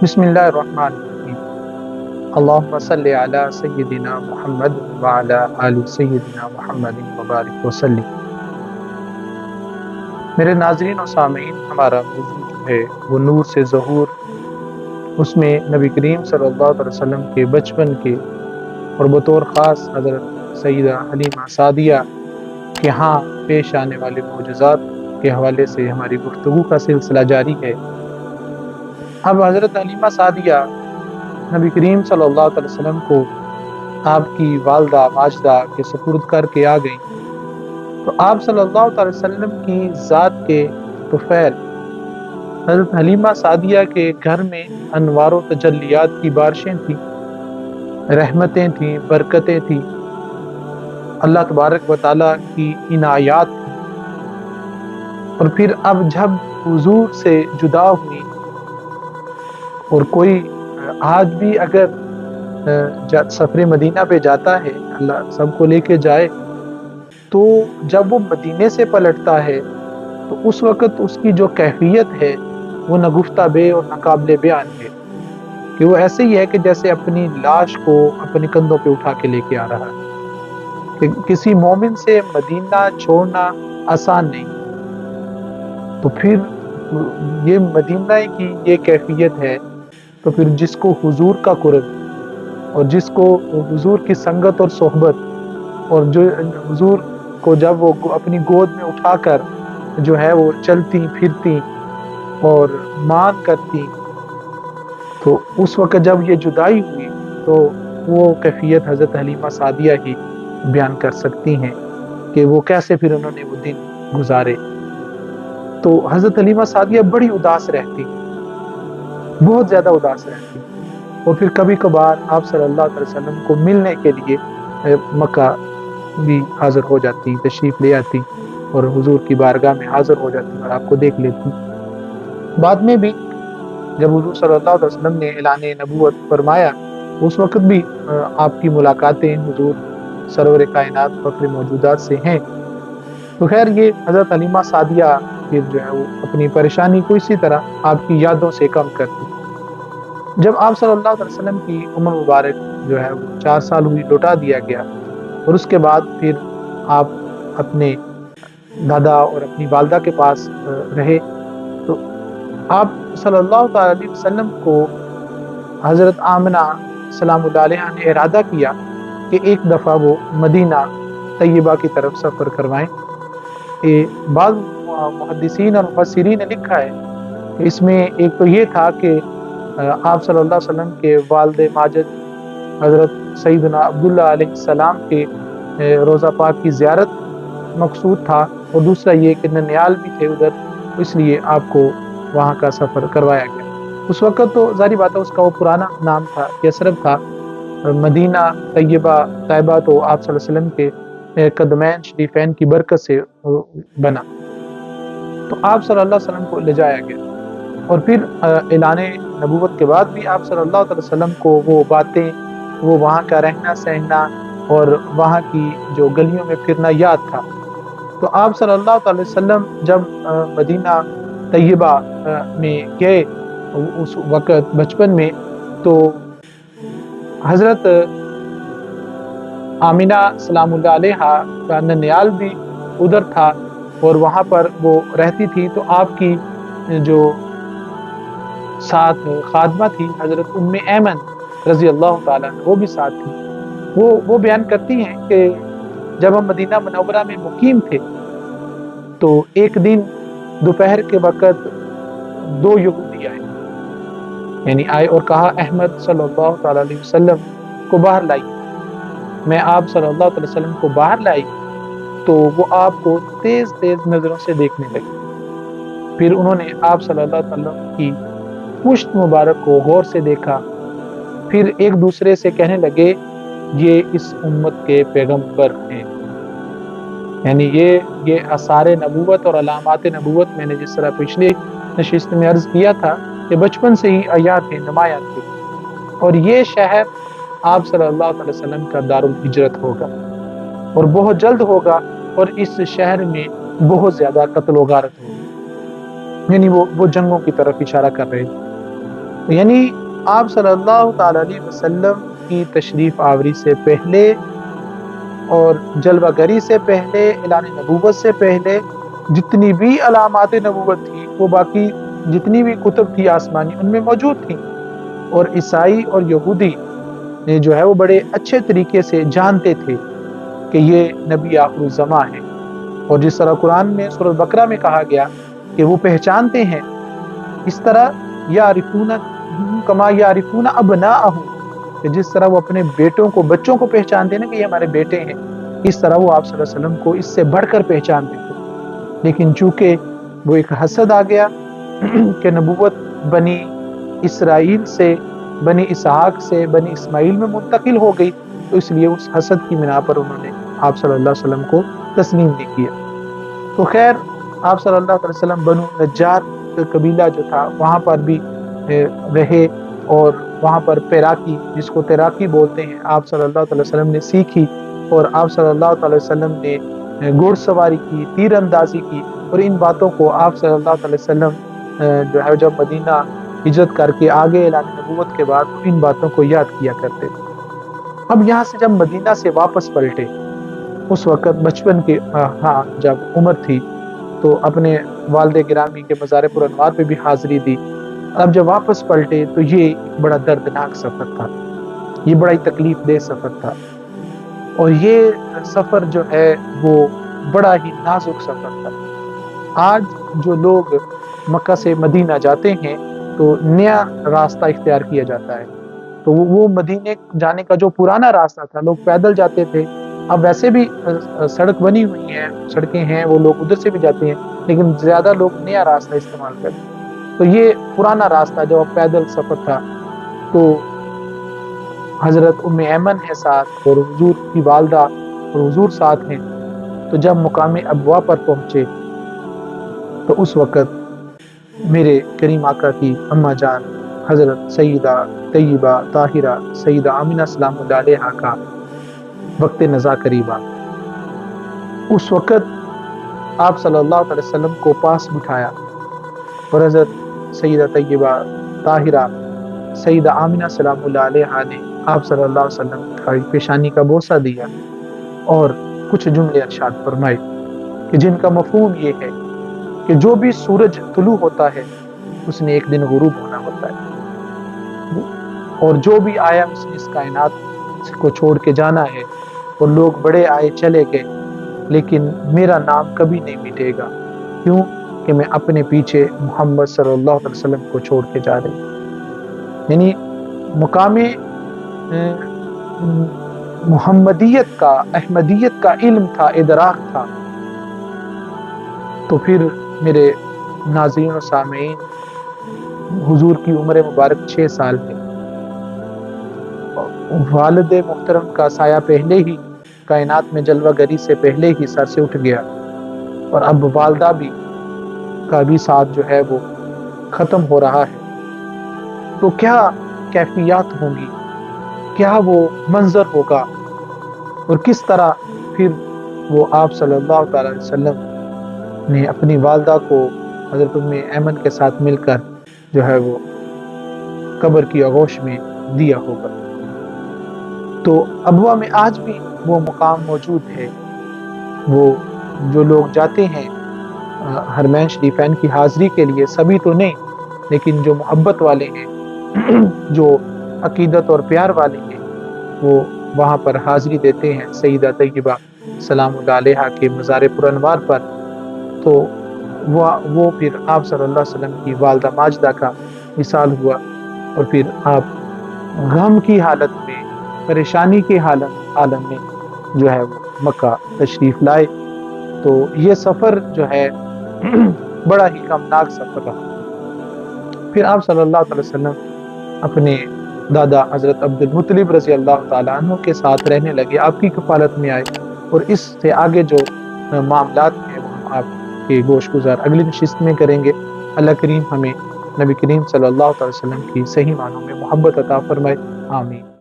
بسم اللہ الرحمن الرحیم۔ اللہم صلی علی سیدنا محمد وعلی آل سیدنا محمد وبارک وسلم۔ میرے ناظرین و سامعین، ہمارا موضوع جو ہے وہ نور سے ظہور، اس میں نبی کریم صلی اللہ علیہ وسلم کے بچپن کے اور بطور خاص حضرت سیدہ حلیمہ سعدیہ کے ہاں پیش آنے والے معجزات کے حوالے سے ہماری گفتگو کا سلسلہ جاری ہے۔ اب حضرت حلیمہ سعدیہ نبی کریم صلی اللہ علیہ وسلم کو آپ کی والدہ ماجدہ کے سپرد کر کے آ گئیں، تو آپ صلی اللہ علیہ وسلم کی ذات کے طفیل حضرت حلیمہ سعدیہ کے گھر میں انوار و تجلیات کی بارشیں تھیں، رحمتیں تھیں، برکتیں تھیں، اللہ تبارک و تعالیٰ کی عنایات تھیں۔ اور پھر اب جب حضور سے جدا ہوئی، اور کوئی آج بھی اگر سفر مدینہ پہ جاتا ہے، اللہ سب کو لے کے جائے، تو جب وہ مدینے سے پلٹتا ہے تو اس وقت اس کی جو کیفیت ہے وہ نہ گفتہ بے اور نہ قابل بیان ہے، کہ وہ ایسے ہی ہے کہ جیسے اپنی لاش کو اپنے کندھوں پہ اٹھا کے لے کے آ رہا ہے، کہ کسی مومن سے مدینہ چھوڑنا آسان نہیں۔ تو پھر یہ مدینہ کی یہ کیفیت ہے، تو پھر جس کو حضور کا قرب اور جس کو حضور کی سنگت اور صحبت، اور جو حضور کو جب وہ اپنی گود میں اٹھا کر جو ہے وہ چلتی پھرتی اور مان کرتی، تو اس وقت جب یہ جدائی ہوئی تو وہ کیفیت حضرت حلیمہ سعدیہ ہی بیان کر سکتی ہیں کہ وہ کیسے پھر انہوں نے وہ دن گزارے۔ تو حضرت حلیمہ سعدیہ بڑی اداس رہتی، بہت زیادہ اداس رہتی، اور پھر کبھی کبھار آپ صلی اللہ علیہ وسلم کو ملنے کے لیے مکہ بھی حاضر ہو جاتی، تشریف لے آتی اور حضور کی بارگاہ میں حاضر ہو جاتی اور آپ کو دیکھ لیتی۔ بعد میں بھی جب حضور صلی اللہ علیہ وسلم نے اعلان نبوت فرمایا، اس وقت بھی آپ کی ملاقاتیں حضور سرور کائنات فخر موجودات سے ہیں۔ تو خیر، یہ حضرت حلیمہ سعدیہ پھر جو ہے وہ اپنی پریشانی کو اسی طرح آپ کی یادوں سے کم کرتی۔ جب آپ صلی اللہ علیہ وسلم کی عمر مبارک جو ہے وہ 4 سال ہوئی، لوٹا دیا گیا، اور اس کے بعد پھر آپ اپنے دادا اور اپنی والدہ کے پاس رہے، تو آپ صلی اللہ تعالی علیہ وسلم کو حضرت آمنہ سلام اللہ علیہا نے ارادہ کیا کہ ایک دفعہ وہ مدینہ طیبہ کی طرف سفر کروائیں۔ بعض محدثین اور مفسرین نے لکھا ہے کہ اس میں ایک تو یہ تھا کہ آپ صلی اللہ علیہ وسلم کے والد ماجد حضرت سیدنا عبداللہ علیہ السلام کے روضہ پاک کی زیارت مقصود تھا، اور دوسرا یہ کہ ننیال بھی تھے ادھر، اس لیے آپ کو وہاں کا سفر کروایا گیا۔ اس وقت تو ظاہری بات ہے اس کا وہ پرانا نام تھا، یثرب تھا۔ مدینہ طیبہ تو آپ صلی اللہ علیہ وسلم کے قدمین شریفین کی برکت سے بنا، تو آپ صلی اللہ علیہ وسلم کو لے جایا گیا۔ اور پھر اعلان نبوت کے بعد بھی آپ صلی اللہ علیہ وسلم کو وہ باتیں، وہ وہاں کا رہنا سہنا اور وہاں کی جو گلیوں میں پھرنا یاد تھا۔ تو آپ صلی اللہ علیہ وسلم جب مدینہ طیبہ میں گئے اس وقت بچپن میں، تو حضرت آمنہ سلام اللہ علیہا کا ننیال بھی ادھر تھا، اور وہاں پر وہ رہتی تھی۔ تو آپ کی جو ساتھ خادمہ تھی حضرت ام ایمن رضی اللہ تعالیٰ عنہ، وہ بھی ساتھ تھی۔ وہ بیان کرتی ہیں کہ جب ہم مدینہ منورہ میں مقیم تھے، تو ایک دن دوپہر کے وقت 2 یہودی آئے، یعنی آئے اور کہا احمد صلی اللہ تعالیٰ علیہ وسلم کو باہر لائی۔ میں آپ صلی اللہ علیہ وسلم کو باہر لائی تو وہ آپ کو تیز تیز نظروں سے دیکھنے لگے۔ پھر انہوں نے آپ صلی اللہ علیہ وسلم کی پشت مبارک کو غور سے دیکھا، پھر ایک دوسرے سے کہنے لگے یہ اس امت کے پیغمبر ہیں۔ یعنی یہ آثار نبوت اور علامات نبوت، میں نے جس طرح پچھلے نشست میں عرض کیا تھا کہ بچپن سے ہی آیات ہیں، نمایاں تھے، اور یہ شہر آپ صلی اللہ علیہ وسلم کا دارالہجرت ہوگا اور بہت جلد ہوگا، اور اس شہر میں بہت زیادہ قتل و غارت ہوگی، یعنی وہ جنگوں کی طرف اشارہ کر رہے تھے۔ یعنی آپ صلی اللہ تعالی علیہ وسلم کی تشریف آوری سے پہلے اور جلوہ گری سے پہلے، اعلان نبوت سے پہلے جتنی بھی علامات نبوت تھی وہ باقی جتنی بھی کتب تھی آسمانی ان میں موجود تھیں، اور عیسائی اور یہودی جو ہے وہ بڑے اچھے طریقے سے جانتے تھے کہ یہ نبی آخر الزماں ہے، اور جس طرح قرآن میں سورۃ بقرہ میں کہا گیا کہ وہ پہچانتے ہیں، اس طرح یعرفون کما یعرفون ابناءہم، کہ جس طرح وہ اپنے بیٹوں کو، بچوں کو پہچانتے ہیں نا کہ یہ ہمارے بیٹے ہیں، اس طرح وہ آپ صلی اللہ علیہ وسلم کو اس سے بڑھ کر پہچانتے تھے۔ لیکن چونکہ وہ ایک حسد آ گیا کہ نبوت بنی اسرائیل سے، بنی اسحاق سے بنی اسماعیل میں منتقل ہو گئی، تو اس لیے اس حسد کی بنا پر انہوں نے آپ صلی اللہ علیہ وسلم کو تسلیم نہیں کیا۔ تو خیر آپ صلی اللہ علیہ وسلم بنو نجار قبیلہ جو تھا وہاں پر بھی رہے، اور وہاں پر پیراکی، جس کو تیراکی بولتے ہیں، آپ صلی اللہ علیہ وسلم نے سیکھی، اور آپ صلی اللہ علیہ وسلم نے گھوڑ سواری کی، تیر اندازی کی، اور ان باتوں کو آپ صلی اللہ علیہ وسلم جو ہے جب مدینہ ہجرت کر کے آگے اعلان نبوت کے بعد تو ان باتوں کو یاد کیا کرتے تھے۔ اب یہاں سے جب مدینہ سے واپس پلٹے، اس وقت بچپن کے ہاں جب عمر تھی تو اپنے والد گرامی کے مزار پر انوار پہ بھی حاضری دی۔ اب جب واپس پلٹے تو یہ ایک بڑا دردناک سفر تھا، یہ بڑا ہی تکلیف دہ سفر تھا، اور یہ سفر جو ہے وہ بڑا ہی نازک سفر تھا۔ آج جو لوگ مکہ سے مدینہ جاتے ہیں تو نیا راستہ اختیار کیا جاتا ہے، تو وہ مدینے جانے کا جو پرانا راستہ تھا لوگ پیدل جاتے تھے، اب ویسے بھی سڑک بنی ہوئی ہیں، سڑکیں ہیں، وہ لوگ ادھر سے بھی جاتے ہیں، لیکن زیادہ لوگ نیا راستہ استعمال کرتے ہیں۔ تو یہ پرانا راستہ جو پیدل سفر تھا، تو حضرت ام ایمن ہے ساتھ، اور حضور کی والدہ اور حضور ساتھ ہیں۔ تو جب مقام ابوا پر پہنچے تو اس وقت میرے کریم آقا کی اماں جان حضرت سیدہ طیبہ طاہرہ سیدہ آمنہ سلام اللہ علیہا کا وقت نزا قریب آ گیا۔ اس وقت آپ صلی اللہ علیہ وسلم کو پاس بٹھایا، اور حضرت سیدہ طیبہ طاہرہ سیدہ آمنہ سلام اللہ علیہا نے آپ صلی اللہ علیہ وسلم کی پیشانی کا بوسہ دیا، اور کچھ جملے ارشاد فرمائے کہ جن کا مفہوم یہ ہے کہ جو بھی سورج طلوع ہوتا ہے اس نے ایک دن غروب ہونا ہوتا ہے، اور جو بھی آیا اس نے اس کائنات کو چھوڑ کے جانا ہے، اور لوگ بڑے آئے چلے گئے، لیکن میرا نام کبھی نہیں مٹے گا، کیوں کہ میں اپنے پیچھے محمد صلی اللہ علیہ وسلم کو چھوڑ کے جا رہی ہوں۔ یعنی مقام محمدیت کا، احمدیت کا علم تھا، ادراک تھا۔ تو پھر میرے ناظرین و سامعین، حضور کی عمر مبارک 6 سال ہے، والد محترم کا سایہ پہلے ہی کائنات میں جلوہ گری سے پہلے ہی سر سے اٹھ گیا، اور اب والدہ بھی کا بھی ساتھ جو ہے وہ ختم ہو رہا ہے، تو کیا کیفیات ہوں گی، کیا وہ منظر ہوگا، اور کس طرح پھر وہ آپ صلی اللہ تعالی علیہ وسلم نے اپنی والدہ کو حضرت ام ایمن کے ساتھ مل کر جو ہے وہ قبر کی آغوش میں دیا ہوگا۔ تو ابوا میں آج بھی وہ مقام موجود ہے، وہ جو لوگ جاتے ہیں حرمین شریفین کی حاضری کے لیے، سبھی تو نہیں لیکن جو محبت والے ہیں، جو عقیدت اور پیار والے ہیں، وہ وہاں پر حاضری دیتے ہیں سیدہ طیبہ سلام اللہ علیہا کے مزار پر انوار پر۔ تو وہ پھر آپ صلی اللہ علیہ وسلم کی والدہ ماجدہ کا وصال ہوا، اور پھر آپ غم کی حالت میں، پریشانی کے عالم میں جو ہے وہ مکہ تشریف لائے۔ تو یہ سفر جو ہے بڑا ہی غمناک سفر رہا۔ پھر آپ صلی اللہ علیہ وسلم اپنے دادا حضرت عبد المطلب رضی اللہ تعالیٰ عنہ کے ساتھ رہنے لگے، آپ کی کفالت میں آئے، اور اس سے آگے جو معاملات ہیں وہ ہم آپ کے گوش گزار اگلی نشست میں کریں گے۔ اللہ کریم ہمیں نبی کریم صلی اللہ علیہ وسلم کی صحیح معنوں میں محبت عطا فرمائے، آمین۔